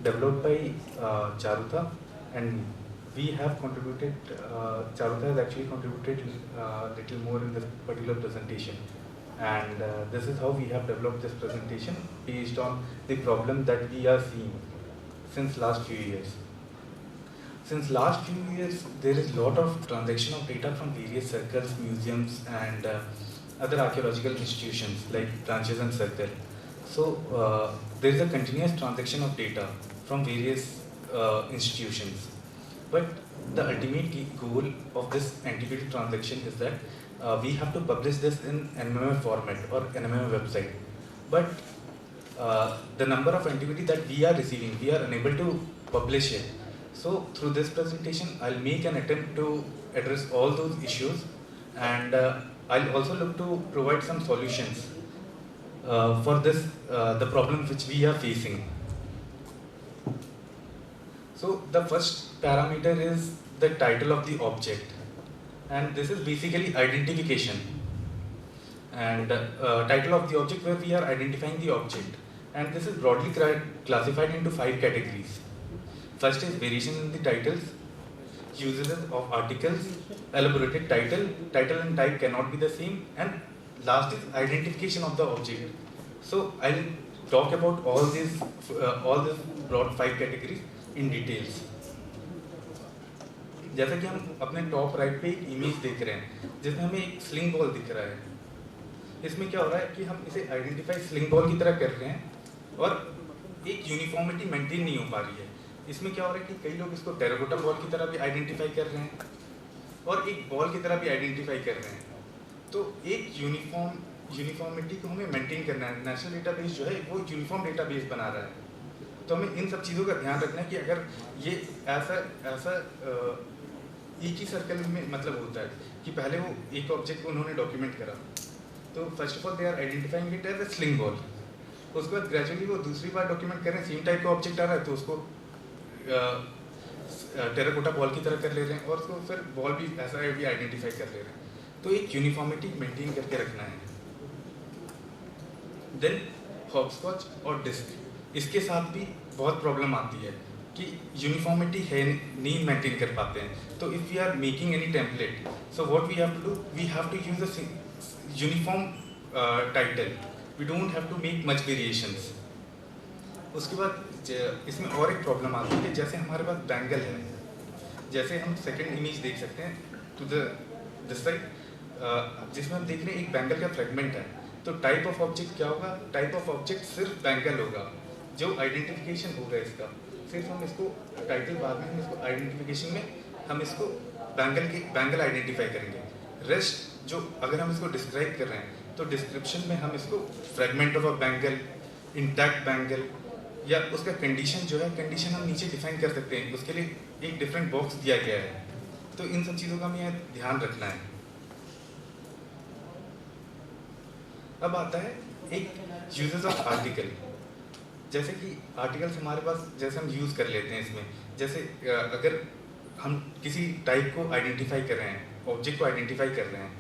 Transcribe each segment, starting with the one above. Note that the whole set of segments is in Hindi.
developed by Charutha, and we have contributed, Charutha has actually contributed little more in this particular presentation. And this is how we have developed this presentation based on the problem that we are seeing since last few years. Since last few years, there is a lot of transaction of data from various circles, museums, and other archaeological institutions like branches and circle. So there is a continuous transaction of data from various institutions. But the ultimate goal of this antiquity transaction is that we have to publish this in NMMA format or NMMA website. But the number of antiquity that we are receiving, we are unable to publish it. So through this presentation, I'll make an attempt to address all those issues, and I'll also look to provide some solutions for this, the problem which we are facing. So the first parameter is the title of the object, and this is basically identification. And title of the object, where we are identifying the object, and this is broadly classified into 5 categories. First is variation in the titles, uses of articles, elaborated title, title and type cannot be the same, and last is identification of the object. So I'll talk about all these broad 5 categories in details. जैसा कि हम अपने टॉप राइट पे एक इमेज देख रहे हैं जिसमें हमें एक स्लिंग बॉल दिख रहा है. इसमें क्या हो रहा है कि हम इसे आइडेंटिफाई स्लिंग बॉल की तरह कर रहे हैं और एक यूनिफॉर्मिटी मेंटेन नहीं हो पा रही है. इसमें क्या हो रहा है कि कई लोग इसको टेराकोटा बॉल की तरह भी आइडेंटिफाई कर रहे हैं और एक बॉल की तरह भी आइडेंटिफाई कर रहे हैं. तो एक यूनिफॉर्मिटी को हमें मेंटेन करना है. नेशनल डेटाबेस जो है वो यूनिफॉर्म डेटाबेस बना रहा है. तो हमें इन सब चीज़ों का ध्यान रखना है कि अगर ये ऐसा एक ही सर्कल में मतलब होता है कि पहले वो एक ऑब्जेक्ट को उन्होंने डॉक्यूमेंट करा, तो first of all they are identifying it as a sling ball. उसके बाद ग्रेजुअली वो दूसरी बार डॉक्यूमेंट कर रहे हैं, सेम टाइप का ऑब्जेक्ट आ रहा है तो उसको टेराकोटा बॉल की तरह कर ले रहे हैं और उसको फिर बॉल भी ऐसा भी आइडेंटिफाई कर ले रहे हैं. तो एक यूनिफॉर्मिटी मेंटेन करके रखना है. देन हॉपस्कॉच और डिस्क, इसके साथ भी बहुत प्रॉब्लम आती है कि यूनिफॉर्मिटी है नहीं मेंटेन कर पाते हैं. तो if we are making any template, so what we have to do, we have to use a uniform title, we don't have to make much variations. उसके बाद इसमें और एक प्रॉब्लम आती है, जैसे हमारे पास बैंगल है, जैसे हम सेकंड इमेज देख सकते हैं टू दिस साइड, जिसमें हम देख रहे हैं एक बैंगल का फ्रेगमेंट है. तो टाइप ऑफ ऑब्जेक्ट क्या होगा, टाइप ऑफ ऑब्जेक्ट सिर्फ बैंगल होगा. जो आइडेंटिफिकेशन होगा इसका, सिर्फ हम इसको टाइटल बाद में हम इसको आइडेंटिफिकेशन में हम इसको बैंगल आइडेंटिफाई करेंगे. रेस्ट जो अगर हम इसको डिस्क्राइब कर रहे हैं तो डिस्क्रिप्शन में हम इसको fragment of a bangle, intact bangle, या उसका कंडीशन जो है, कंडीशन हम नीचे डिफाइन कर सकते हैं. उसके लिए एक डिफरेंट बॉक्स दिया गया है. तो इन सब चीज़ों का हमें ध्यान रखना है. अब आता है एक यूजेस ऑफ आर्टिकल. जैसे कि आर्टिकल्स हमारे पास जैसे हम यूज़ कर लेते हैं इसमें, जैसे अगर हम किसी टाइप को आइडेंटिफाई कर रहे हैं, ऑब्जेक्ट को आइडेंटिफाई कर रहे हैं,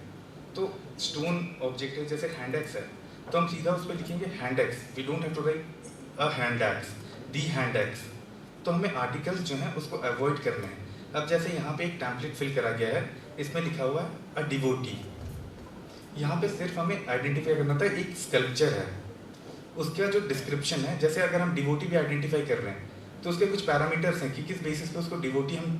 तो स्टोन ऑब्जेक्ट है जैसे हैंड एक्स है, तो हम सीधा उस पर लिखेंगे hand axe. We don't have to write a hand axe, the hand axe. तो हमें आर्टिकल्स जो हैं उसको अवॉइड करना है. अब जैसे यहाँ पे एक टेम्पलेट फिल करा गया है, इसमें लिखा हुआ है अ डिवोटी. यहाँ पे सिर्फ हमें आइडेंटिफाई करना था एक स्कल्पचर है, उसका जो डिस्क्रिप्शन है, जैसे अगर हम डिवोटी भी आइडेंटिफाई कर रहे हैं तो उसके कुछ पैरामीटर्स हैं कि किस बेसिस पे उसको डिवोटी हम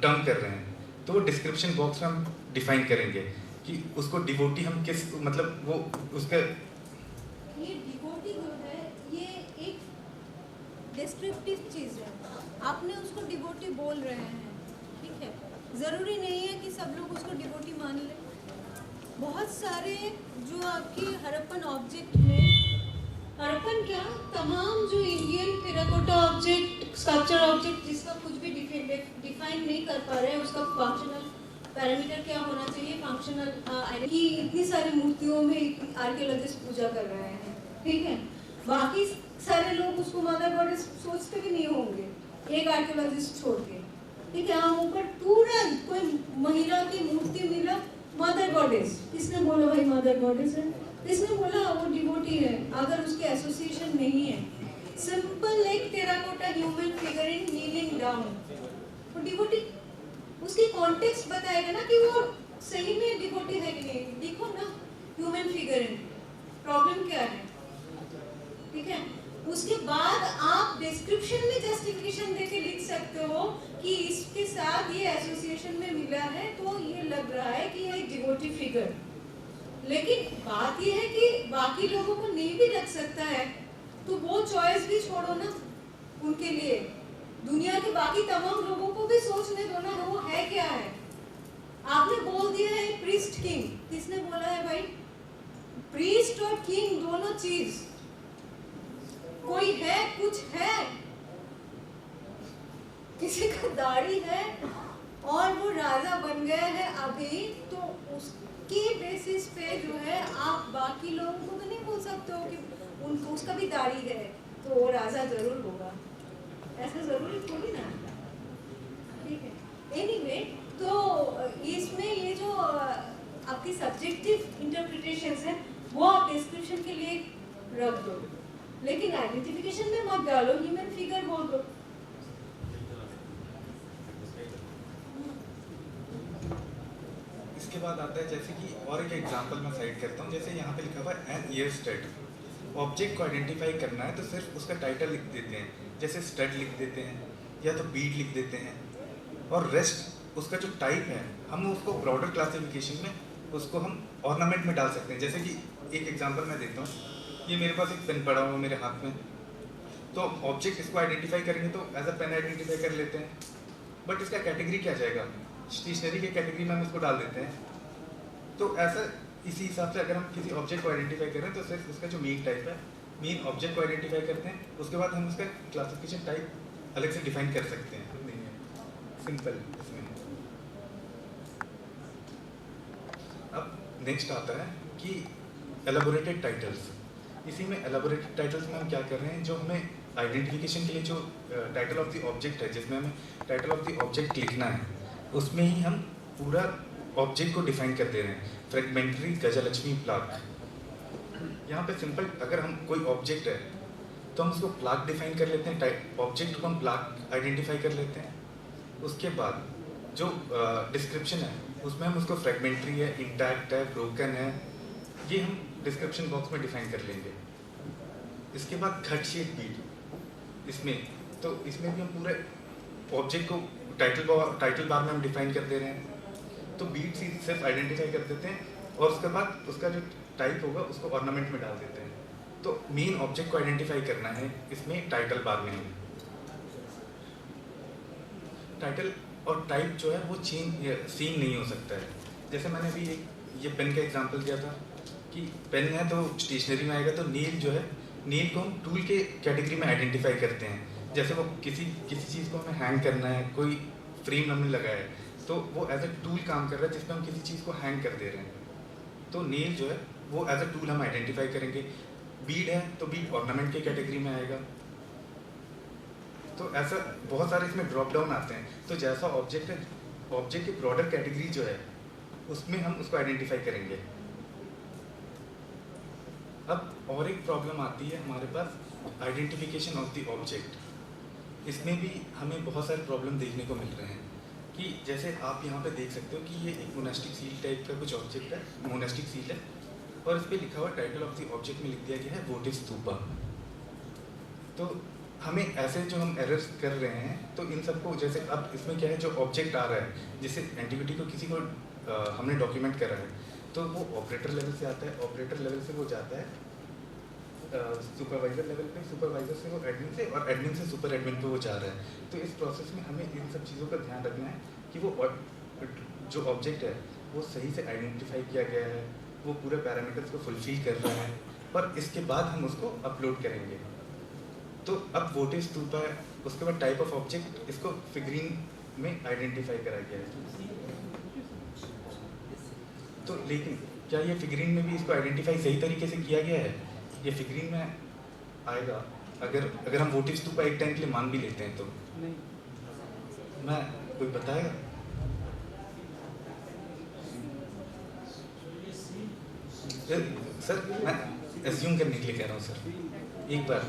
टर्म कर रहे हैं. तो वो डिस्क्रिप्शन बॉक्स में हम डिफाइन करेंगे कि उसको डिवोटी हम किस, मतलब वो उसका ये डिवोटी जो है ये एक डिस्क्रिप्टिव चीज़ है. आपने उसको डिवोटी बोल रहे हैं, ठीक है. ज़रूरी नहीं है कि सब लोग उसको डिवोटी मान लें. बहुत सारे जो आपकी हड़प्पन ऑब्जेक्ट में, हड़प्पन क्या, तमाम जो Indian terracotta object, sculpture object जिसका कुछ भी डिफाइन नहीं कर पा रहे हैं, उसका फंक्शनल पैरामीटर क्या होना चाहिए, फंक्शनल की इतनी सारी मूर्तियों में आर्कियोलॉजिस्ट पूजा कर रहे हैं, ठीक है. बाकी सारे लोग उसको मदर गॉडेस सोचते भी नहीं होंगे, एक आर्कियोलॉजिस्ट छोड़ के, ठीक है. हम ऊपर पूरा कोई महिला की मूर्ति मिला, मदर गॉडेस, किसने बोला भाई मदर गॉडेस है, इसने बोला वो डिवोटी है. अगर उसके एसोसिएशन नहीं है, सिंपल एक टेराकोटा ह्यूमन डाउन, तो डिवोटी उसकी कॉन्टेक्स्ट बताएगा ना कि वो सही में डिवोटी है कि नहीं। देखो ना ह्यूमन फिगर है, प्रॉब्लम क्या है, ठीक है। उसके बाद आप डिस्क्रिप्शन में जस्टिफिकेशन देके लिख सकते हो कि इसके साथ ये एसोसिएशन में मिला है तो ये लग रहा है कि ये डिवोटी फिगर। लेकिन बात ये है कि बाकी लोगों को नहीं भी लग सकता है, तो वो चॉइस भी छोड़ो ना उनके लिए। दुनिया के बाकी तमाम लोगों को भी सोचने दो ना, वो है क्या है। आपने बोल दिया है प्रीस्ट किंग, किसने बोला है भाई? प्रीस्ट और किंग दोनों चीज, कोई है, कुछ है, किसी का दाढ़ी है और वो राजा बन गया है अभी, तो उसके बेसिस पे जो है आप बाकी लोगों को तो नहीं बोल सकते हो कि उनको उसका भी दाढ़ी है तो वो राजा जरूर होगा, ऐसा जरूरी थोड़ी ना, ठीक है। एनीवे, तो इसमें ये जो आपकी सब्जेक्टिव इंटरप्रिटेशंस है वो आप डिस्क्रिप्शन के लिए रख दो, लेकिन आइडेंटिफिकेशन में मत डालो, ह्यूमन फिगर बोल दो। इसके बाद आता है जैसे कि और एक एग्जांपल मैं साइड करता हूँ, जैसे यहाँ पे लिखा हुआ है एन ईयर स्टड। ऑब्जेक्ट को आइडेंटिफाई करना है तो सिर्फ उसका टाइटल लिख देते हैं, जैसे स्टड लिख देते हैं या तो बीट लिख देते हैं, और रेस्ट उसका जो टाइप है हम उसको ब्रॉडर क्लासिफिकेशन में उसको हम ऑर्नामेंट में डाल सकते हैं। जैसे कि एक एग्जांपल मैं देता हूँ, ये मेरे पास एक पेन पड़ा हुआ मेरे हाथ में, तो ऑब्जेक्ट इसको आइडेंटिफाई करेंगे तो एज अ पेन आइडेंटिफाई कर लेते हैं, बट इसका कैटेगरी क्या जाएगा, स्टेशनरी के कैटेगरी में हम इसको डाल देते हैं। तो ऐसा इसी हिसाब से अगर हम किसी ऑब्जेक्ट को आइडेंटिफाई करें तो सिर्फ उसका जो मेन टाइप है, मेन ऑब्जेक्ट को आइडेंटिफाई करते हैं, उसके बाद हम उसका क्लासिफिकेशन टाइप अलग से डिफाइन कर सकते हैं। सिंपल इसमें। अब नेक्स्ट आता है कि एलाबोरेटेड टाइटल्स। इसी में एलाबोरेटेड टाइटल्स में हम क्या कर रहे हैं, जो हमें आइडेंटिफिकेशन के लिए जो टाइटल ऑफ द ऑब्जेक्ट है, जिसमें हमें टाइटल ऑफ द ऑब्जेक्ट लिखना है, उसमें ही हम पूरा ऑब्जेक्ट को डिफाइन कर दे रहे हैं। फ्रेगमेंटरी गजलक्ष्मी प्लाक, यहाँ पे सिंपल अगर हम कोई ऑब्जेक्ट है तो हम उसको प्लाक डिफाइन कर लेते हैं, ऑब्जेक्ट को हम प्लाक आइडेंटिफाई कर लेते हैं। उसके बाद जो डिस्क्रिप्शन है उसमें हम उसको फ्रेगमेंटरी है, इंटैक्ट है, ब्रोकन है, ये हम डिस्क्रिप्शन बॉक्स में डिफाइन कर लेंगे। इसके बाद खट शेप बीट, इसमें तो इसमें भी हम पूरे ऑब्जेक्ट को टाइटल बार में हम डिफाइन कर दे रहे हैं, तो बीट सिर्फ आइडेंटिफाई कर देते हैं और उसके बाद उसका जो टाइप होगा उसको ऑर्नामेंट में डाल देते हैं। तो मेन ऑब्जेक्ट को आइडेंटिफाई करना है इसमें टाइटल बार में। टाइटल और टाइप जो है वो सेम नहीं हो सकता है। जैसे मैंने अभी ये पेन का एग्जांपल दिया था कि पेन है तो स्टेशनरी में आएगा, तो नील जो है, नील को हम टूल के कैटेगरी में आइडेंटिफाई करते हैं। जैसे वो किसी चीज़ को हमें हैंग करना है, कोई फ्रेम हमने लगाया है तो वो एज ए टूल काम कर रहा है जिसमें हम किसी चीज़ को हैंग कर दे रहे हैं, तो नील जो है वो एज ए टूल हम आइडेंटिफाई करेंगे। बीड है तो बीड ऑर्नामेंट के कैटेगरी में आएगा। तो ऐसा बहुत सारे इसमें ड्रॉप डाउन आते हैं, तो जैसा ऑब्जेक्ट है, ऑब्जेक्ट की ब्रॉडर कैटेगरी जो है उसमें हम उसको आइडेंटिफाई करेंगे। अब और एक प्रॉब्लम आती है हमारे पास, आइडेंटिफिकेशन ऑफ द ऑब्जेक्ट। इसमें भी हमें बहुत सारे प्रॉब्लम देखने को मिल रहे हैं कि जैसे आप यहाँ पे देख सकते हो कि ये एक मोनास्टिक सील टाइप का कुछ ऑब्जेक्ट है, मोनास्टिक सील है, और इस पर लिखा हुआ टाइटल ऑफ द ऑब्जेक्ट में लिख दिया गया है वोटिव स्तूपा। तो हमें ऐसे जो हम एरर्स कर रहे हैं तो इन सबको, जैसे अब इसमें क्या है, जो ऑब्जेक्ट आ रहा है जिससे एंटिविटी को किसी को हमने डॉक्यूमेंट करा है, तो वो ऑपरेटर लेवल से आता है, ऑपरेटर लेवल से वो जाता है सुपरवाइजर लेवल पे, सुपरवाइजर से वो एडमिन से, और एडमिन से सुपर एडमिन पे वो जा रहा है। तो इस प्रोसेस में हमें इन सब चीज़ों का ध्यान रखना है कि वो जो ऑब्जेक्ट है वो सही से आइडेंटिफाई किया गया है, वो पूरे पैरामीटर्स को फुलफिल कर रहा है, और इसके बाद हम उसको अपलोड करेंगे। तो अब वोटिव स्तूपा है, उसके बाद टाइप ऑफ ऑब्जेक्ट, इसको फिगरिन में आइडेंटिफाई करा गया है। तो लेकिन क्या ये फिगरिन में भी इसको आइडेंटिफाई सही तरीके से किया गया है? ये फिगरिन में आएगा अगर हम वोटिव स्तूपा एक टाइम के लिए मान भी लेते हैं तो नहीं, मैं कोई बताएगा? सर मैं एज्यूम करने के लिए कह रहा हूँ सर, एक बार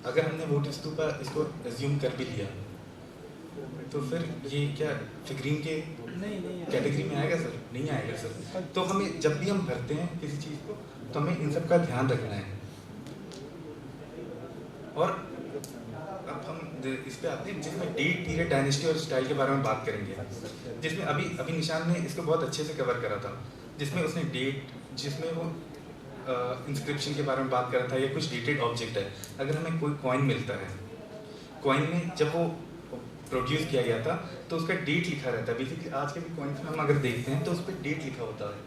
अगर हमने वोट स्तूपा इसको एज्यूम कर भी लिया तो फिर ये क्या फिक्रीन के कैटेगरी में आएगा सर? नहीं आएगा सर। तो हमें जब भी हम भरते हैं किसी चीज़ को तो हमें इन सब का ध्यान रखना है। और अब हम इस पे आते हैं जिसमें डेट, पीरियड, डायनेस्टी और स्टाइल के बारे में बात करेंगे, जिसमें अभी निशान ने इसको बहुत अच्छे से कवर करा था, जिसमें उसने डेट, जिसमें वो इंस्क्रिप्शन के बारे में बात करा था या कुछ डेटेड ऑब्जेक्ट है। अगर हमें कोई कॉइन मिलता है, कॉइन में जब वो प्रोड्यूस किया गया था तो उसका डेट लिखा रहता है। बेसिकली आज के भी कॉइन्स में हम अगर देखते हैं तो उस पर डेट लिखा होता है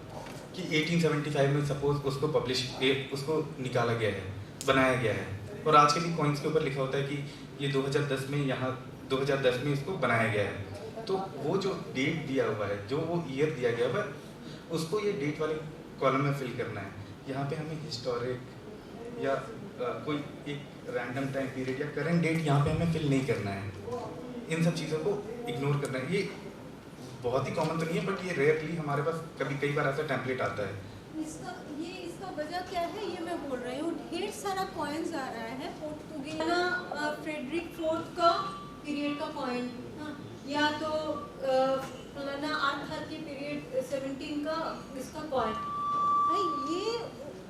कि 1875 में सपोज उसको उसको निकाला गया है, बनाया गया है। और आज के भी कॉइन्स के ऊपर लिखा होता है कि ये 2010 में यहाँ 2010 में इसको बनाया गया है। तो वो जो डेट दिया हुआ है, जो वो ईयर दिया गया हुआ है, उसको ये डेट वाले कॉलम में फिल करना है। यहाँ पे हमें हिस्टोरिक या कोई एक रैंडम टाइम पीरियड या करंट डेट यहाँ पे हमें फिल नहीं करना है। इन सब चीज़ों को इग्नोर करना है। ये बहुत ही कॉमन तो नहीं है, बट ये रेयरली हमारे पास कई बार ऐसा टेम्पलेट आता है। इसका वजह क्या है ये मैं बोल रही हूँ। ढेर सारा कॉइन्स आ रहा है पोर्तुगीज फ्रेडरिक फोर्थ का पीरियड का कॉइन, या तो फलाना आर्थर के पीरियड 17 का इसका कॉइन भाई ये,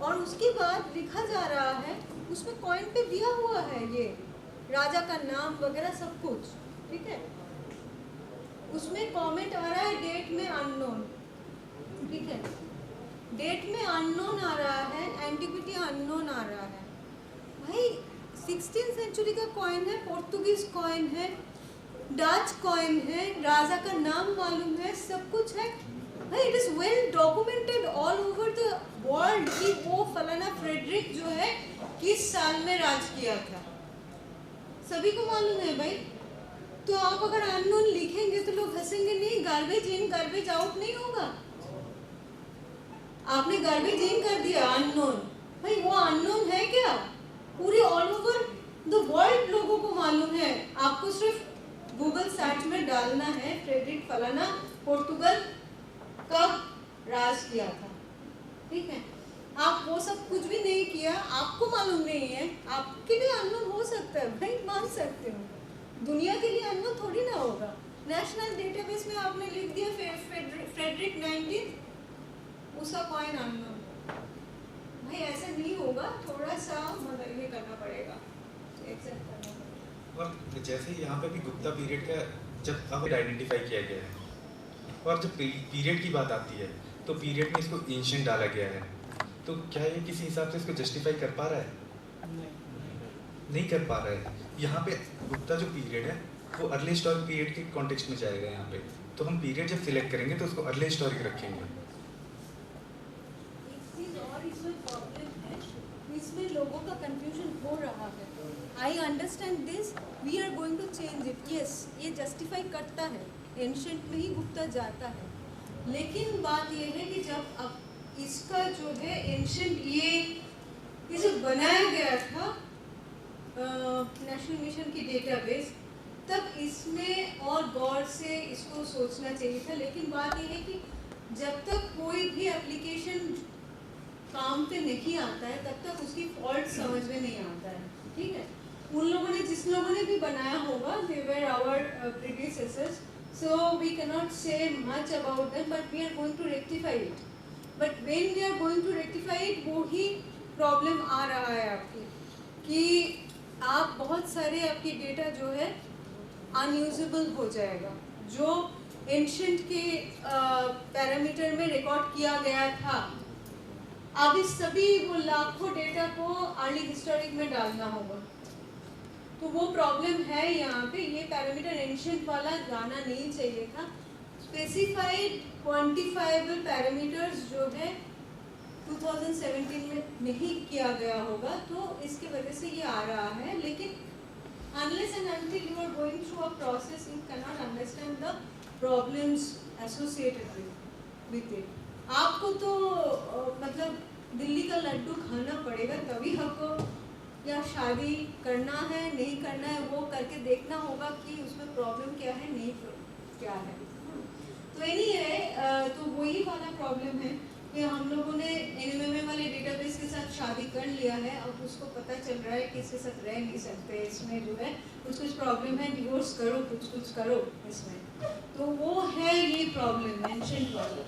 और उसके बाद लिखा जा रहा है उसमें कॉइन पे दिया हुआ है ये राजा का नाम वगैरह सब कुछ, ठीक है। उसमें कमेंट आ रहा है डेट में अननोन, ठीक है, डेट में अननोन आ रहा है, एंटिक्विटी अननोन आ रहा है। भाई 16th सेंचुरी का कॉइन है, पोर्तुगीज कॉइन है, डच कॉइन है, राजा का नाम मालूम है, सब कुछ है भाई। It is well documented all over the world कि वो फलाना फ्रेडरिक जो है किस साल में राज किया था, सभी को मालूम है भाई। तो आप अगर अननोन लिखेंगे तो लोग हंसेंगे नहीं, गार्बेज इन गार्बेज आउट नहीं होगा। आपने गार्बेज इन कर दिया अननोन, भाई वो अननोन है क्या? पूरे ऑल ओवर द वर्ल्ड लोगों को मालूम है। आपको सिर्फ गूगल सर्च में डालना है फ्रेडरिक फलाना पोर्तुगल कब राज किया था, ठीक है। आप वो सब कुछ भी नहीं किया, आपको मालूम नहीं है, आपके लिए अननोन हो सकता है भाई, मान सकते हो, दुनिया के लिए अननोन थोड़ी ना होगा। नेशनल डेटाबेस में आपने लिख दिया फ्रेडरिक 19, उसका कॉइन अननोन, भाई ऐसा नहीं होगा, थोड़ा सा मतलब ये करना पड़ेगा, एक्सेप्ट करना पड़ेगा। और जैसे यहाँ पे भी गुप्ता पीरियड का जब अब आइडेंटिफाई किया गया है, और जब पीरियड की बात आती है तो पीरियड में इसको एंशिएंट डाला गया है, तो क्या ये किसी हिसाब से इसको जस्टिफाई कर पा रहा है? नहीं कर पा रहा है। यहाँ पे गुप्ता जो पीरियड है वो अर्ली हिस्टोरिक पीरियड के कॉन्टेक्स्ट में जाएगा यहाँ पे, तो हम पीरियड जब सिलेक्ट करेंगे तो उसको अर्ली हिस्टोरिक रखेंगे। इसमें लोगों का कंफ्यूजन हो रहा है। I understand this, we are going to change it. Yes, ये जस्टिफाई करता है, एंशिएंट में ही गुप्ता जाता है, लेकिन बात ये है कि जब अब इसका जो है एंशिएंट ये जो बनाया गया था नेशनल मिशन की डेटाबेस, तब इसमें और गौर से इसको सोचना चाहिए था। लेकिन बात ये है कि जब तक कोई भी एप्लीकेशन काम पे नहीं आता है तब तक उसकी फॉल्ट समझ में नहीं आता है, ठीक है। उन लोगों ने, जिस लोगों ने भी बनाया होगा, दे वर our predecessors, so we cannot say much about them, but we are going to rectify it. But when we are going to rectify it, वो ही प्रॉब्लम आ रहा है आपकी कि आप बहुत सारे आपकी डेटा जो है अनयूजेबल हो जाएगा, जो एंशिएंट के पैरामीटर में रिकॉर्ड किया गया था। अब इस सभी वो लाखों डेटा को अर्ली हिस्टोरिक में डालना होगा, तो वो प्रॉब्लम है यहाँ पे। ये पैरामीटर एंशिएंट वाला जाना नहीं चाहिए था। स्पेसिफाइड क्वांटिफाइबल पैरामीटर्स जो है 2017 में नहीं किया गया होगा, तो इसके वजह से ये आ रहा है। लेकिन unless and until you are going through a process, you cannot understand the problems associated with it. आपको तो मतलब दिल्ली का लड्डू खाना पड़ेगा, तभी आपको या शादी करना है नहीं करना है वो करके देखना होगा कि उसमें प्रॉब्लम क्या है, नहीं क्या है। तो anyway, तो वही वाला प्रॉब्लम है कि हम लोगों ने एनएमएमए वाले डेटाबेस के साथ शादी कर लिया है, अब उसको पता चल रहा है कि इसके साथ रह नहीं सकते, इसमें जो है कुछ प्रॉब्लम है, डिवोर्स करो, कुछ करो इसमें, तो वो है ये प्रॉब्लम मेंशन वाला।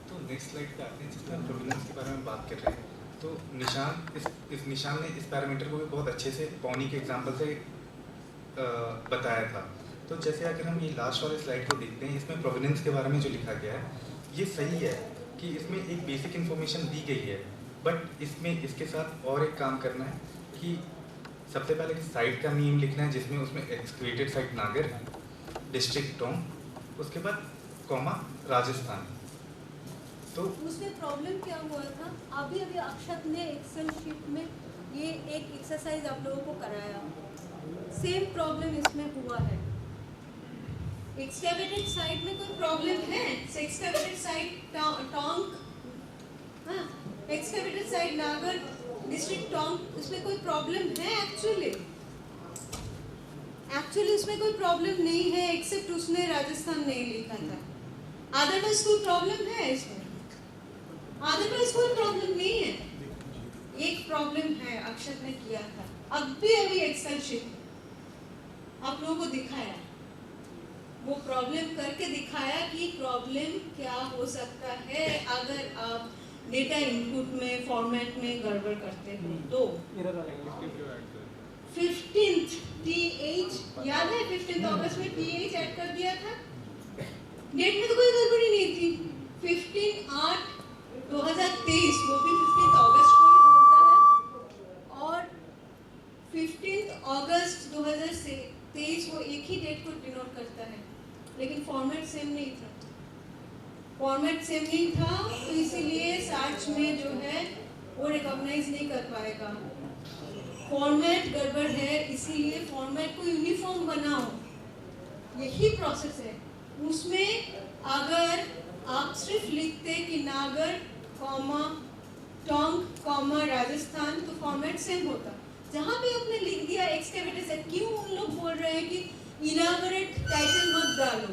तो नेक्स्ट स्लाइड पे आते हैं जिसमें हम प्रोविनेंस के बारे में बात कर रहे हैं। तो निशान निशान ने इस पैरामीटर को भी बहुत अच्छे से पॉनी के एग्जांपल से बताया था। तो जैसे अगर हम ये लास्ट वाले स्लाइड को देखते हैं, इसमें प्रोविनेंस के बारे में जो लिखा गया है ये सही है कि इसमें एक बेसिक इन्फॉर्मेशन दी गई है, बट इसमें इसके साथ और एक काम करना है कि सबसे पहले साइट का नेम लिखना है जिसमें उसमें एक्सक्रीटेड साइट नागर, डिस्ट्रिक्ट टोंग, उसके बाद कॉमा राजस्थान। तो उसमें प्रॉब्लम क्या हुआ था, अभी अक्षत ने एक्सेल शीट में ये एक एक्सरसाइज आप लोगों को कराया, सेम प्रॉब्लम इसमें हुआ है। एक्सकैवेटेड साइट में कोई प्रॉब्लम है? एक्सकैवेटेड साइट टोंक, हाँ, एक्सकैवेटेड साइट नागर, डिस्ट्रिक्ट टोंक, उसमें कोई प्रॉब्लम है? एक्चुअली उसमें कोई प्रॉब्लम नहीं है, एक्सेप्ट उसने राजस्थान नहीं लिखा था। अदरवाइज कोई प्रॉब्लम है इसमें? अदरवाइज कोई प्रॉब्लम नहीं है। एक प्रॉब्लम है, अक्षत ने किया था, अभी एक्सेल शीट आप लोगों को दिखाया, वो प्रॉब्लम करके दिखाया कि प्रॉब्लम क्या हो सकता है अगर आप डेटा इनपुट में फॉर्मेट में गड़बड़ करते हो। तो 15th TH याद है, 15 अगस्त में TH ऐड कर दिया था, डेट में तो कोई गड़बड़ी नहीं थी। 15/8/2023 वो भी 15 अगस्त को ही बोलता है, और 15 अगस्त 2023 वो एक ही डेट को डिनोट करता है, लेकिन फॉर्मेट सेम नहीं था। फॉर्मेट सेम नहीं था तो इसीलिए सर्च में जो है वो रिकॉग्नाइज नहीं कर पाएगा। फॉर्मेट गड़बड़ है, इसीलिए फॉर्मेट को यूनिफॉर्म बनाओ, यही प्रोसेस है। उसमें अगर आप सिर्फ लिखते कि नागर कॉमा टोंक कॉमा राजस्थान तो फॉर्मेट सेम होता। जहाँ भी आपने लिख दिया एक्सकैवेटर से, क्यों उन लोग बोल रहे हैं कि इलाबोरेट टाइटल मत डालो,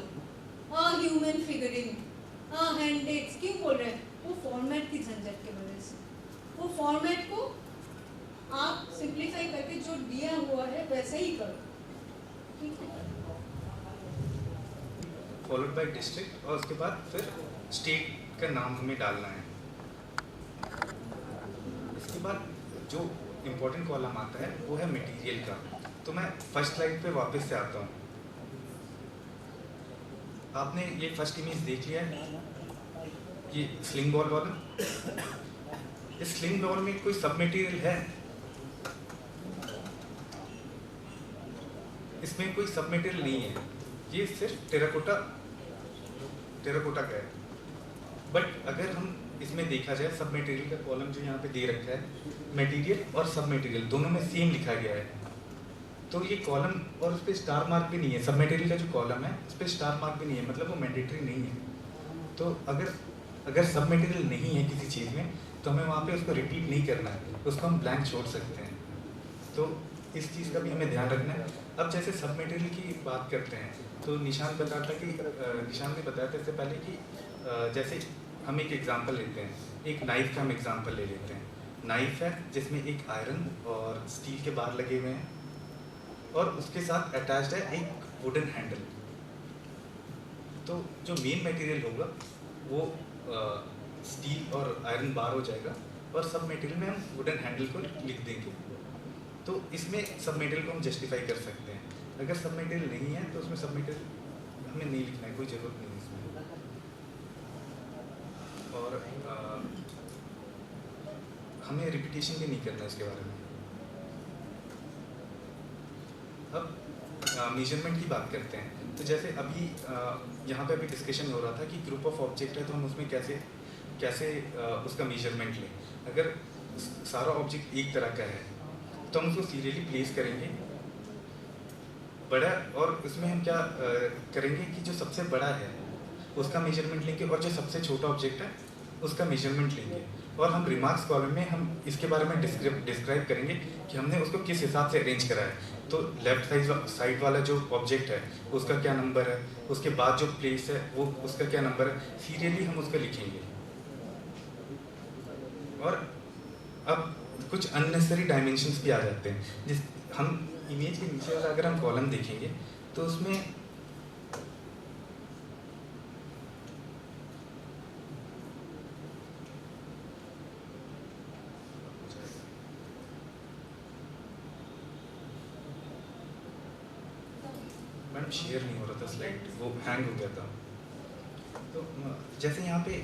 ह्यूमन फिगरिंग, हैंडेक्स, क्यों बोल रहे हैं? वो फॉर्मेट की झंझट की वजह से। वो फॉर्मेट को आप सिंप्लीफाई करके जो दिया हुआ है वैसे ही करो, ठीक है? फॉलोड बाय डिस्ट्रिक्ट, और उसके बाद फिर स्टेट का नाम हमें डालना है। इसके बाद जो इम्पोर्टेंट कॉलम आता है वो है मटेरियल का। तो मैं फर्स्ट स्लाइड पे वापस से आता हूँ। आपने ये फर्स्ट इमेज देख लिया है, ये स्लिंग बॉल वाला। इस स्लिंग बॉल में कोई सब मटेरियल है? इसमें कोई सब मटेरियल नहीं है, ये सिर्फ टेराकोटा का है। बट अगर हम इसमें देखा जाए, सब मटेरियल का कॉलम जो यहाँ पे दे रखा है, मटेरियल और सब मटेरियल दोनों में सेम लिखा गया है। तो ये कॉलम, और उस पर स्टार मार्क भी नहीं है, सब मटेरियल का जो कॉलम है उस पर स्टार मार्क भी नहीं है, मतलब वो मैंडेटरी नहीं है। तो अगर सब मटेरियल नहीं है किसी चीज़ में तो हमें वहाँ पे उसको रिपीट नहीं करना है, उसको हम ब्लैंक छोड़ सकते हैं। तो इस चीज़ का भी हमें ध्यान रखना है। अब जैसे सब मटेरियल की बात करते हैं तो निशान ने बताया था इससे पहले कि जैसे हम एक एग्जांपल लेते हैं, एक नाइफ का हम एग्जांपल ले लेते हैं। नाइफ है जिसमें एक आयरन और स्टील के बार लगे हुए हैं, और उसके साथ अटैच्ड है एक वुडन हैंडल। तो जो मेन मटेरियल होगा वो स्टील और आयरन बार हो जाएगा, और सब मटेरियल में हम वुडन हैंडल को लिख देंगे। तो इसमें सब मटेरियल को हम जस्टिफाई कर सकते हैं। अगर सब मटेरियल नहीं है तो उसमें सब मटेरियल हमें नहीं लिखना है, कोई ज़रूरत नहीं है इसमें। और हमें रिपीटेशन भी नहीं करना इसके बारे में। अब मेजरमेंट की बात करते हैं। तो जैसे अभी यहाँ पे अभी डिस्कशन हो रहा था कि ग्रुप ऑफ ऑब्जेक्ट है तो हम उसमें कैसे उसका मेजरमेंट लें। अगर सारा ऑब्जेक्ट एक तरह का है तो हम उसको सीरियली प्लेस करेंगे बड़ा, और उसमें हम क्या करेंगे कि जो सबसे बड़ा है उसका मेजरमेंट लेंगे, और जो सबसे छोटा ऑब्जेक्ट है उसका मेजरमेंट लेंगे। और हम रिमार्क्स कॉलम में हम इसके बारे में डिस्क्राइब करेंगे कि हमने उसको किस हिसाब से अरेंज करा है। तो लेफ्ट साइड वाला जो ऑब्जेक्ट है उसका क्या नंबर है, उसके बाद जो प्लेस है वो उसका क्या नंबर है, सीरियली हम उसको लिखेंगे। और अब कुछ अननेसेसरी डायमेंशंस भी आ जाते हैं। जिस हम इमेज के नीचे वाला अगर हम कॉलम देखेंगे तो उसमें मैडम शेयर नहीं हो रहा था स्लाइड, वो हैंग हो गया था। तो जैसे यहाँ पे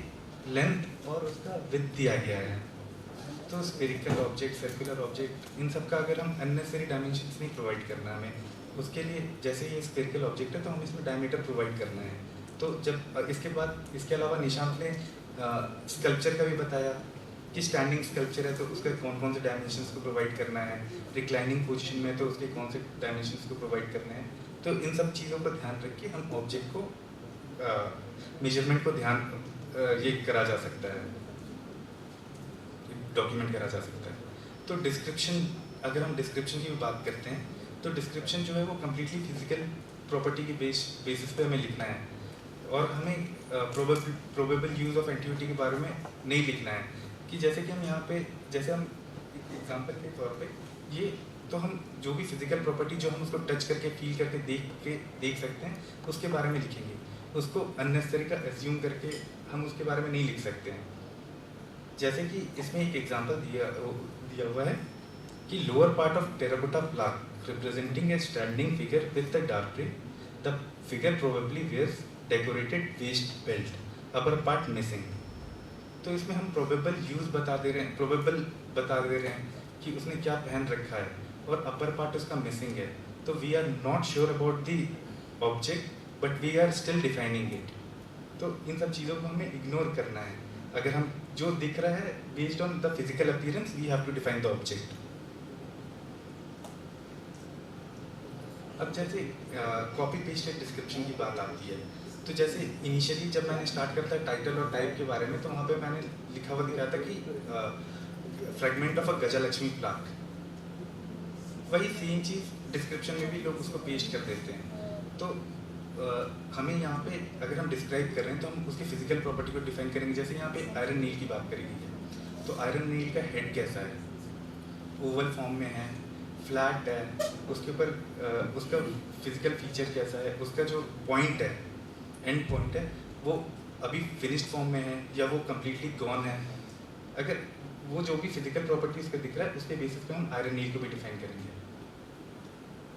लेंथ और उसका विड्थ दिया गया है, तो स्फेरिकल ऑब्जेक्ट, सर्कुलर ऑब्जेक्ट, इन सब का अगर हम अननेसेसरी डायमेंशंस नहीं प्रोवाइड करना हमें, उसके लिए जैसे ये स्फेरिकल ऑब्जेक्ट है तो हम इसमें डायमीटर प्रोवाइड करना है। तो जब इसके बाद इसके अलावा निशांत ने स्कल्पचर का भी बताया कि स्टैंडिंग स्कल्पचर है तो उसके कौन कौन से डायमेंशंस को प्रोवाइड करना है, रिक्लाइनिंग पोजीशन में तो उसके कौन से डायमेंशंस को प्रोवाइड करने हैं। तो इन सब चीज़ों पर ध्यान रख के हम ऑब्जेक्ट को मेजरमेंट को ये करा जा सकता है, डॉक्यूमेंट करा जा सकता है। तो डिस्क्रिप्शन, अगर हम डिस्क्रिप्शन की भी बात करते हैं तो डिस्क्रिप्शन जो है वो कम्प्लीटली फिजिकल प्रॉपर्टी की बेसिस पे हमें लिखना है, और हमें प्रोबेबल यूज़ ऑफ एंटिविटी के बारे में नहीं लिखना है। कि जैसे कि हम यहाँ पे, जैसे हम एग्जांपल के तौर पे ये, तो हम जो भी फिजिकल प्रॉपर्टी जो हम उसको टच करके फील करके देख सकते हैं उसके बारे में लिखेंगे। उसको अननेसेसरी का एज्यूम करके हम उसके बारे में नहीं लिख सकते हैं। जैसे कि इसमें एक एग्जांपल दिया हुआ है कि lower part of terracotta plaque representing a standing figure with the dark grey, the figure probably wears decorated waist belt, upper part missing. तो इसमें हम प्रोबेबल यूज़ बता दे रहे हैं कि उसने क्या पहन रखा है और अपर पार्ट उसका मिसिंग है। तो we are not sure about the object but we are still defining it. तो इन सब चीज़ों को हमें इग्नोर करना है। अगर हम जो दिख रहा है based on the physical appearance we have to define the object. अब जैसे कॉपी पेस्टेड डिस्क्रिप्शन की बात आती है, तो जैसे इनिशियली जब मैंने स्टार्ट करता है टाइटल और टाइप के बारे में, तो वहाँ पे मैंने लिखा हुआ दिखाया था कि fragment of a Gajalakshmi plaque. वही सेम चीज़ डिस्क्रिप्शन में भी लोग उसको पेस्ट कर देते हैं। तो हमें यहाँ पे अगर हम डिस्क्राइब कर रहे हैं तो हम उसकी फिजिकल प्रॉपर्टी को डिफाइन करेंगे। जैसे यहाँ पे आयरन नील की बात करी गई है, तो आयरन नील का हेड कैसा है, ओवल फॉर्म में है, फ्लैट है, उसके ऊपर उसका फिजिकल फीचर कैसा है, उसका जो पॉइंट है, एंड पॉइंट है, वो अभी फिनिश्ड फॉर्म में है या वो कम्प्लीटली गॉन है। अगर वो जो भी फिजिकल प्रॉपर्टी उसका दिख रहा है उसके बेसिस पे हम आयरन नील को भी डिफाइन करेंगे।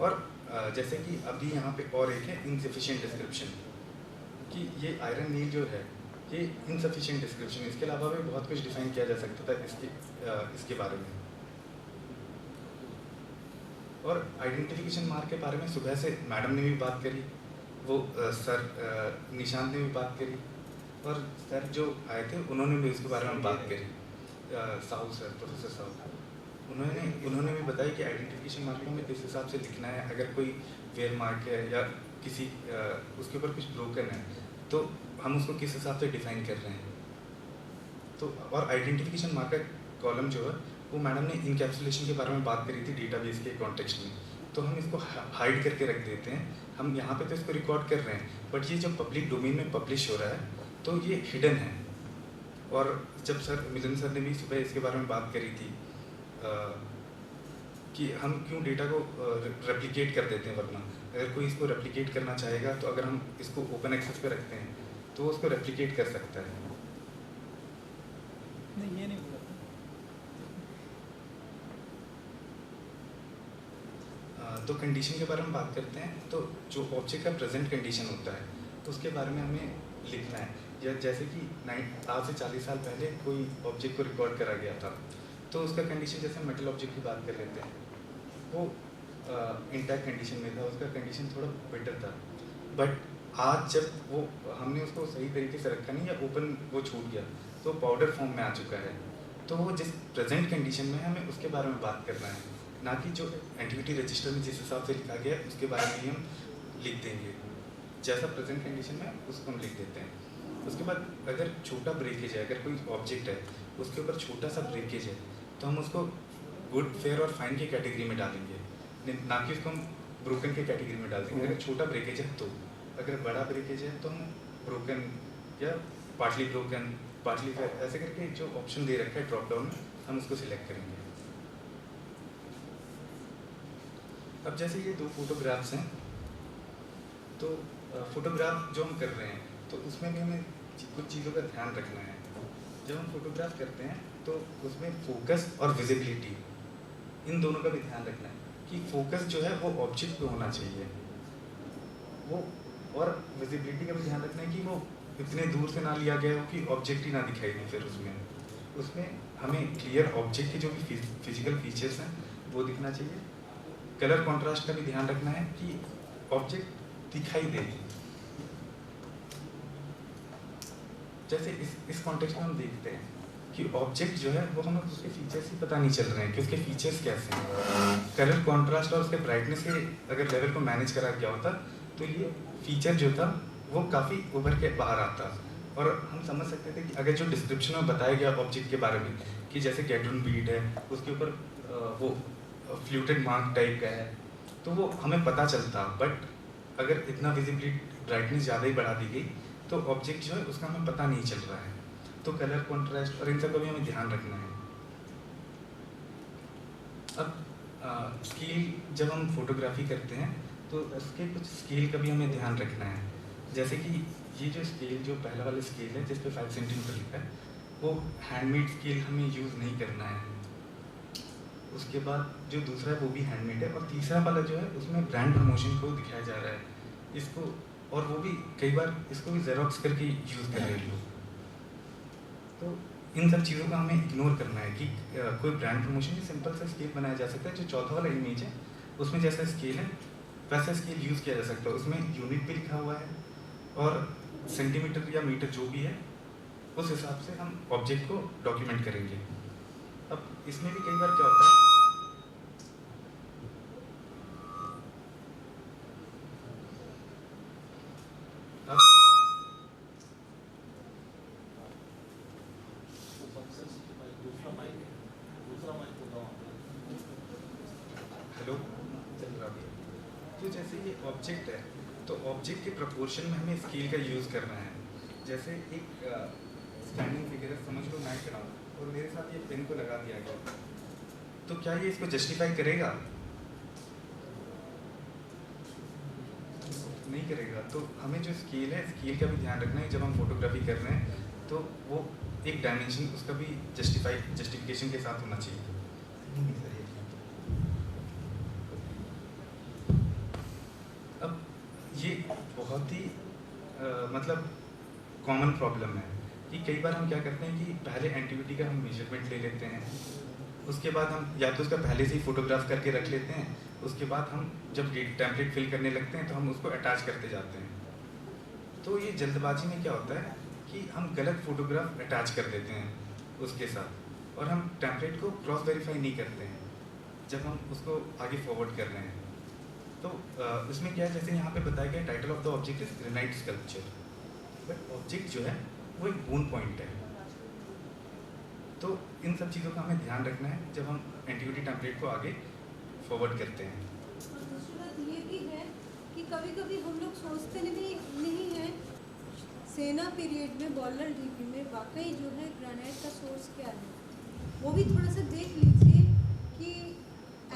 और जैसे कि अभी यहाँ पे और एक है इनसफिशिएंट डिस्क्रिप्शन, कि ये आयरन नील जो है ये इनसफिशिएंट डिस्क्रिप्शन, इसके अलावा भी बहुत कुछ डिफाइन किया जा सकता था इसके बारे में। और आइडेंटिफिकेशन मार्क के बारे में सुबह से मैडम ने भी बात करी, वो सर निशांत ने भी बात करी, और सर जो आए थे उन्होंने भी इसके बारे में बात करी, साहू सर, प्रोफेसर साहू, उन्होंने भी बताया कि आइडेंटिफिकेशन मार्क हमें इस हिसाब से लिखना है। अगर कोई वेयर मार्क है या किसी उसके ऊपर कुछ ब्रोकन है तो हम उसको किस हिसाब से डिफाइन कर रहे हैं। तो और आइडेंटिफिकेशन मार्क का कॉलम जो है वो मैडम ने इनकैप्सुलेशन के बारे में बात करी थी डेटाबेस के कॉन्टेक्स्ट में, तो हम इसको हाइड करके रख देते हैं। हम यहाँ पे तो इसको रिकॉर्ड कर रहे हैं बट ये जो पब्लिक डोमेन में पब्लिश हो रहा है तो ये हिडन है। और जब सर मिलन सर ने भी सुबह इसके बारे में बात करी थी कि हम क्यों डेटा को रेप्लिकेट कर देते हैं, वरना अगर कोई इसको रेप्लिकेट करना चाहेगा तो अगर हम इसको ओपन एक्सेस पे रखते हैं तो उसको रेप्लिकेट कर सकता है। नहीं, ये नहीं बोला। तो कंडीशन के बारे में बात करते हैं। तो जो ऑब्जेक्ट का प्रेजेंट कंडीशन होता है तो उसके बारे में हमें लिखना है। या जैसे कि आज से 40 साल पहले कोई ऑब्जेक्ट को रिकॉर्ड करा गया था तो उसका कंडीशन, जैसे मेटल ऑब्जेक्ट की बात कर लेते हैं, वो इंटैक्ट कंडीशन में था, उसका कंडीशन थोड़ा बेटर था। बट आज जब वो हमने उसको सही तरीके से रखा नहीं या ओपन वो छूट गया तो पाउडर फॉर्म में आ चुका है। तो वो जिस प्रेजेंट कंडीशन में है हमें उसके बारे में बात करना है, ना कि जो एंटिटी रजिस्टर में जिस हिसाब से लिखा गया है उसके बारे में ही हम लिख देंगे। जैसा प्रेजेंट कंडीशन में उसको हम लिख देते हैं। उसके बाद अगर छोटा ब्रेकेज है, अगर कोई ऑब्जेक्ट है उसके ऊपर छोटा सा ब्रेकेज है तो हम उसको गुड, फेयर और फाइन की कैटेगरी में डालेंगे, ना कि उसको हम ब्रोकन की कैटेगरी में डाल देंगे। अगर छोटा ब्रेकेज है तो, अगर बड़ा ब्रेकेज है तो हम ब्रोकन या पार्टली ब्रोकन, पार्टली फेयर, ऐसे करके जो ऑप्शन दे रखा है ड्रॉप डाउन में हम उसको सिलेक्ट करेंगे। अब जैसे ये दो फोटोग्राफ्स हैं, तो फोटोग्राफ जो हम कर रहे हैं तो उसमें भी हमें कुछ चीज़ों का ध्यान रखना है। जब हम फोटोग्राफ करते हैं तो उसमें फोकस और विजिबिलिटी, इन दोनों का भी ध्यान रखना है कि फोकस जो है वो ऑब्जेक्ट पे होना चाहिए वो, और विजिबिलिटी का भी ध्यान रखना है कि वो इतने दूर से ना लिया गया हो कि ऑब्जेक्ट ही ना दिखाई दे। फिर उसमें हमें क्लियर ऑब्जेक्ट के जो भी फिजिकल फीचर्स हैं वो दिखना चाहिए। कलर कॉन्ट्रास्ट का भी ध्यान रखना है कि ऑब्जेक्ट दिखाई दे। जैसे इस कॉन्टेक्स्ट में हम देखते हैं कि ऑब्जेक्ट जो है वो हमें उसके फीचर्स ही पता नहीं चल रहे हैं कि उसके फीचर्स कैसे हैं। कलर कॉन्ट्रास्ट और उसके ब्राइटनेस के अगर लेवल को मैनेज करा गया होता तो ये फीचर जो था वो काफ़ी उभर के बाहर आता, और हम समझ सकते थे कि अगर जो डिस्क्रिप्शन में बताया गया ऑब्जेक्ट के बारे में कि जैसे गैड्रन बीड है, उसके ऊपर वो फ्लूटेड मार्क टाइप का है, तो वो हमें पता चलता। बट अगर इतना विजिबिलिटी ब्राइटनेस ज़्यादा ही बढ़ा दी गई तो ऑब्जेक्ट जो है उसका हमें पता नहीं चल रहा है। तो कलर कॉन्ट्रास्ट और इन सब का भी हमें ध्यान रखना है। अब स्केल, जब हम फोटोग्राफी करते हैं तो उसके कुछ स्केल का भी हमें ध्यान रखना है। जैसे कि ये जो स्केल, जो पहला वाला स्केल है जिस पे 5 सेंटीमीटर लिखा है, वो हैंडमेड स्केल हमें यूज़ नहीं करना है। उसके बाद जो दूसरा है वो भी हैंडमेड है, और तीसरा वाला जो है उसमें ब्रांड प्रमोशन को दिखाया जा रहा है इसको, और वो भी कई बार इसको भी जेरोक्स करके यूज़ कर रहे हैं लोग। तो इन सब चीज़ों का हमें इग्नोर करना है कि कोई ब्रांड प्रमोशन में सिंपल सा स्केल बनाया जा सकता है। जो चौथा वाला इमेज है उसमें जैसा स्केल है वैसा स्केल यूज़ किया जा सकता है। उसमें यूनिट भी लिखा हुआ है और सेंटीमीटर या मीटर जो भी है उस हिसाब से हम ऑब्जेक्ट को डॉक्यूमेंट करेंगे। अब इसमें भी कई बार क्या होता है, हेलो चल रहा है। तो जैसे ये ऑब्जेक्ट है तो ऑब्जेक्ट के प्रोपोर्शन में हमें स्केल का यूज़ करना है। जैसे एक स्टैंडिंग फिगर है, समझ लो मैं खड़ा हूँ और मेरे साथ ये पेन को लगा दिया गया, तो क्या ये इसको जस्टिफाई करेगा? नहीं करेगा। तो हमें जो स्केल है, स्केल का भी ध्यान रखना है जब हम फोटोग्राफी कर रहे हैं, तो वो एक डायमेंशन उसका भी जस्टिफिकेशन के साथ होना चाहिए। अब ये बहुत ही मतलब कॉमन प्रॉब्लम है कि कई बार हम क्या करते हैं कि पहले एंटीविटी का हम मेजरमेंट ले लेते हैं, उसके बाद हम या तो उसका पहले से ही फोटोग्राफ करके रख लेते हैं, उसके बाद हम जब टेम्पलेट फिल करने लगते हैं तो हम उसको अटैच करते जाते हैं। तो ये जल्दबाजी में क्या होता है कि हम गलत फोटोग्राफ अटैच कर देते हैं उसके साथ, और हम टेम्पलेट को क्रॉस वेरीफाई नहीं करते हैं जब हम उसको आगे फॉरवर्ड कर रहे हैं। तो इसमें क्या है, जैसे यहाँ पे बताया गया title of the object is granite sculpture, but object जो है वो एक बोन पॉइंट है। तो इन सब चीज़ों का हमें ध्यान रखना है जब हम एंटीविटी टेम्पलेट को आगे फॉरवर्ड करते हैं। और दूसरी बात ये भी है कि कभी कभी हम लोग सोचते नहीं है सेना पीरियड में बॉलर डीपी में वाकई जो है ग्रेनाइट का सोर्स क्या है, वो भी थोड़ा सा देख लीजिए कि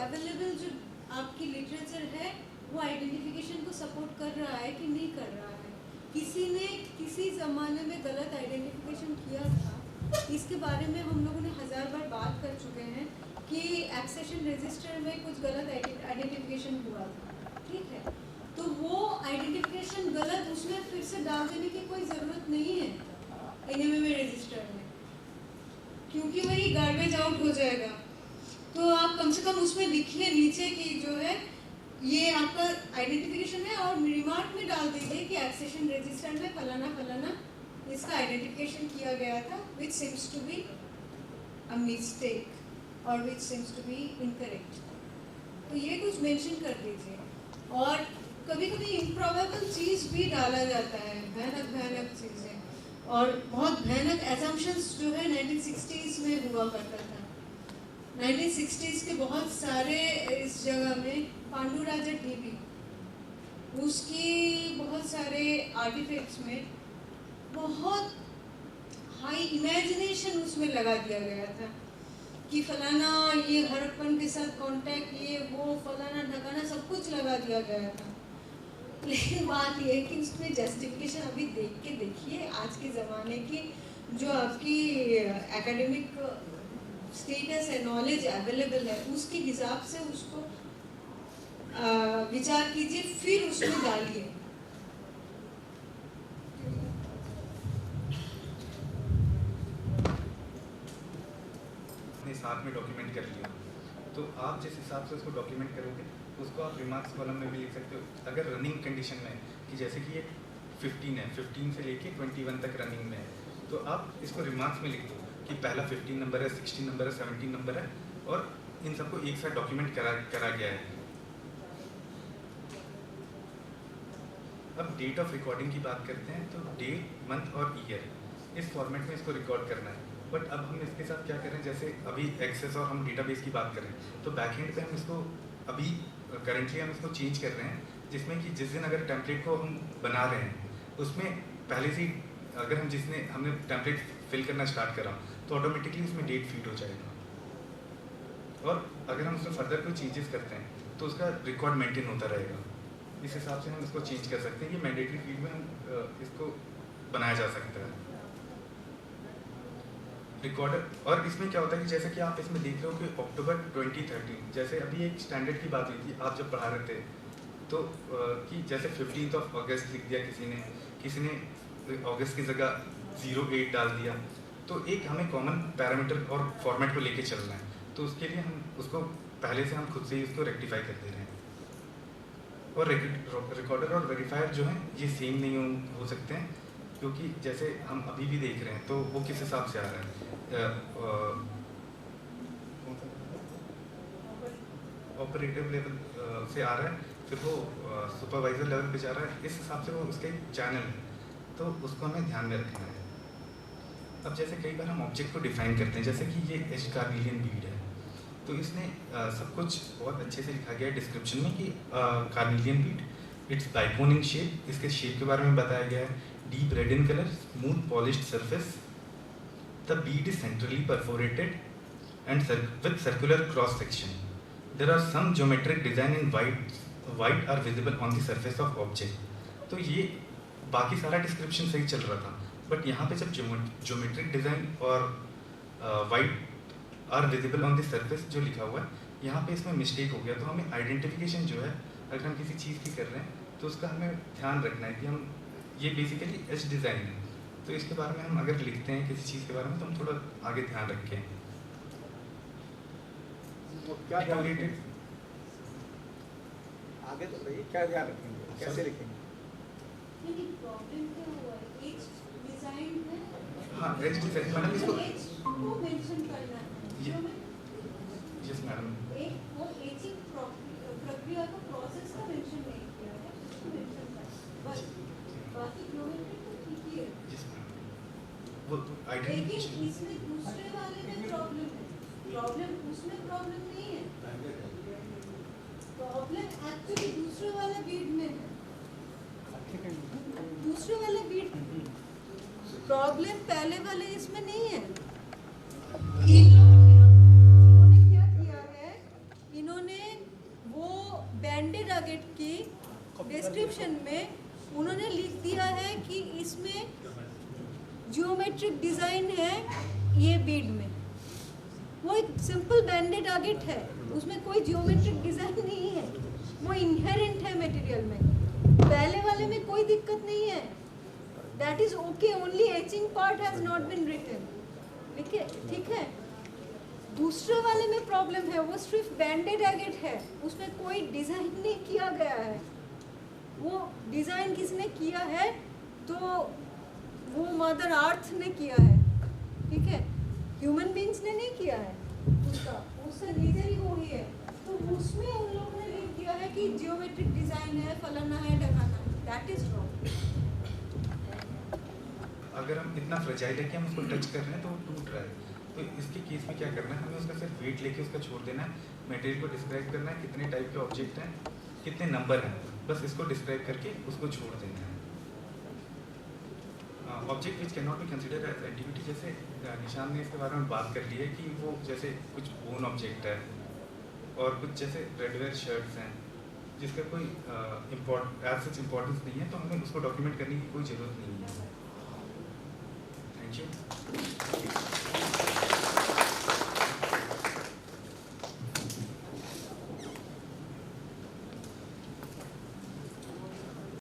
अवेलेबल जो आपकी लिटरेचर है वो आइडेंटिफिकेशन को सपोर्ट कर रहा है कि नहीं कर रहा है। किसी ने किसी ज़माने में गलत आइडेंटिफिकेशन किया था, इसके बारे में हम लोगों ने 1000 बार बात कर चुके हैं कि एक्सेशन रजिस्टर में कुछ गलत आइडेंटिफिकेशन हुआ था, ठीक है। तो वो आइडेंटिफिकेशन गलत उसमें फिर से डाल देने की कोई ज़रूरत नहीं है एनएमएमए रजिस्टर में, क्योंकि वही गार्बेज आउट हो जाएगा। तो आप कम से कम उसमें लिखिए नीचे कि जो है ये आपका आइडेंटिफिकेशन है, और रिमार्क में डाल दीजिए कि एक्सेशन रजिस्टर में फलाना फलाना इसका आइडेंटिफिकेशन किया गया था, which seems to be a mistake और which seems to be incorrect. तो ये कुछ मेंशन कर दीजिए। और कभी कभी इम्प्रॉबेबल चीज़ भी डाला जाता है, भयानक भयानक चीज़ें। और बहुत भयानक एजम्पशंस जो है 1960s में हुआ करता था। 1960s के बहुत सारे इस जगह में पांडुराजा टीवी, उसकी बहुत सारे आर्टिफैक्ट्स में बहुत हाई इमेजिनेशन उसमें लगा दिया गया था कि फलाना ये हड़प्पन के साथ कांटेक्ट, ये वो फलाना ढकाना सब कुछ लगा दिया गया था। लेकिन बात ये है कि उसमें जस्टिफिकेशन अभी देख के देखिए आज के ज़माने की जो आपकी एकेडमिक स्टेटस है, नॉलेज अवेलेबल है, उसके हिसाब से उसको विचार कीजिए, फिर उसमें डालिए। अपने साथ में डॉक्यूमेंट कर लिया, तो आप जिस हिसाब से उसको डॉक्यूमेंट करोगे उसको आप रिमार्क्स कॉलम में भी लिख सकते हो। अगर रनिंग कंडीशन में कि जैसे कि ये 15 है, 15 से लेके 21 तक रनिंग में है, तो आप इसको रिमार्क्स में लिख दो कि पहला 15 नंबर है, 16 नंबर है, 17 नंबर है, और इन सबको एक साथ डॉक्यूमेंट करा गया है। अब डेट ऑफ रिकॉर्डिंग की बात करते हैं, तो डेट, मंथ और ईयर इस फॉर्मेट में इसको रिकॉर्ड करना है। बट अब हम इसके साथ क्या करें, जैसे अभी एक्सेस और हम डेटाबेस की बात करें तो बैकएंड पे हम इसको अभी करेंटली हम इसको चेंज कर रहे हैं, जिसमें कि जिस दिन अगर टेम्पलेट को हम बना रहे हैं उसमें पहले से अगर हमने टेम्पलेट फिल करना स्टार्ट करा तो ऑटोमेटिकली उसमें डेट फीड हो जाएगा, और अगर हम उसमें फर्दर कोई चेंजेस करते हैं तो उसका रिकॉर्ड मेंटेन होता रहेगा। इस हिसाब से हम इसको चेंज कर सकते हैं। ये मैंडेटरी फील्ड में हम इसको बनाया जा सकता है रिकॉर्डर। और इसमें क्या होता है कि जैसे कि आप इसमें देख रहे हो कि अक्टूबर 2013, जैसे अभी एक स्टैंडर्ड की बात हुई थी आप जब पढ़ा रहे थे, तो कि जैसे 15 अगस्त लिख दिया किसी ने अगस्त की जगह 08 डाल दिया, तो एक हमें कॉमन पैरामीटर और फॉर्मेट को लेके चलना है, तो उसके लिए हम उसको पहले से हम खुद से ही उसको रेक्टिफाई कर दे रहे हैं। और रिकॉर्डर और वेरीफायर जो हैं ये सेम नहीं हो सकते हैं, क्योंकि जैसे हम अभी भी देख रहे हैं तो वो किस हिसाब से आ रहा है, ऑपरेटिव लेवल से आ रहा है, फिर वो सुपरवाइजर लेवल पे जा रहा है, इस हिसाब से वो उसके चैनल है, तो उसको हमें ध्यान में रखना है। अब जैसे कई बार हम ऑब्जेक्ट को डिफाइन करते हैं, जैसे कि ये एच कार्निलियन बीड है, तो इसने सब कुछ बहुत अच्छे से लिखा गया है डिस्क्रिप्शन में कि carnelian bead, it's bicone in shape, इसके शेप के बारे में बताया गया है, deep red in colour, smooth polished surface, the bead is centrally perforated and with circular cross section, there are some geometric design in white are visible on the surface of object. तो ये बाकी सारा डिस्क्रिप्शन सही चल रहा था, बट यहाँ पे जब ज्योमेट्रिक डिजाइन और white are visible on the surface जो लिखा हुआ है, यहाँ पे इसमें मिस्टेक हो गया। तो हमें आइडेंटिफिकेशन जो है अगर हम किसी चीज़ की कर रहे हैं तो उसका हमें ध्यान रखना है कि हम ये बेसिकली एच डिज़ाइन है, तो इसके बारे में हम अगर लिखते हैं किसी चीज़ के बारे में तो हम थोड़ा आगे ध्यान रखें। क्या आगे तो भाई क्या ध्यान रखेंगे, कैसे लिखेंगे? प्रॉब्लम क्या हुआ है, एच डिजाइन है, हाँ एच डिज़ाइन मैडम इसको एच को मेंशन करना है। यस मैडम, एक वो एचिंग प्रक्रिया का प्रोसेस का मेंशन नहीं किया है, उसको मेंशन करना है बस, बाकी ज्योमेट्री तो ठीक ही है। यस मैडम, वो लेकिन इसमें दूसरे वाले में प्रॉब्लम है, प्रॉब्लम उसमें प्रॉब्लम नहीं है, प्रॉब्लम एक्चुअली दूसरे वाले बीड में है, दूसरे वाले बीड, प्रॉब्लम पहले वाले इसमें नहीं है। इन्होंने क्या किया है, इन्होंने वो बैंडेड अगेट की डिस्क्रिप्शन में उन्होंने लिख दिया है कि इसमें जियोमेट्रिक डिज़ाइन है ये बीड में, वो एक सिंपल बैंडेड अगेट है, उसमें कोई जियोमेट्रिक डिज़ाइन नहीं है, वो इनहेरेंट है मटेरियल में। पहले वाले में कोई दिक्कत नहीं है, that is okay, only etching part has not been written, ठीक है। दूसरे वाले में प्रॉब्लम है, वो सिर्फ बैंडेड एगेट है, उसमें कोई डिज़ाइन नहीं किया गया है। वो डिज़ाइन किसने किया है, तो वो मदर अर्थ ने किया है, ठीक है, ह्यूमन बींग्स ने नहीं किया है, उसका नेचर ही वही है। तो उसमें उन लोगों ने लिख दिया है कि जियोमेट्रिक डिज़ाइन है, फलाना है, ढकाना है, दैट इज रॉन्ग। अगर हम इतना फ्रेजाइल है कि हम उसको टच कर रहे हैं तो वो टूट रहा है, तो इसके केस में क्या करना है, हमें उसका सिर्फ वेट लेके उसका छोड़ देना है, मटेरियल को डिस्क्राइब करना है, कितने टाइप के ऑब्जेक्ट हैं, कितने नंबर हैं, बस इसको डिस्क्राइब करके उसको छोड़ देना है। Object which can not be consider as entity, जैसे निशान ने इसके बारे में बात कर ली है कि वो जैसे कुछ बोन ऑब्जेक्ट है और कुछ जैसे रेडवेयर शर्ट्स हैं जिसका कोई एज सच इम्पोर्टेंस नहीं है, तो हमें उसको डॉक्यूमेंट करने की कोई ज़रूरत नहीं है।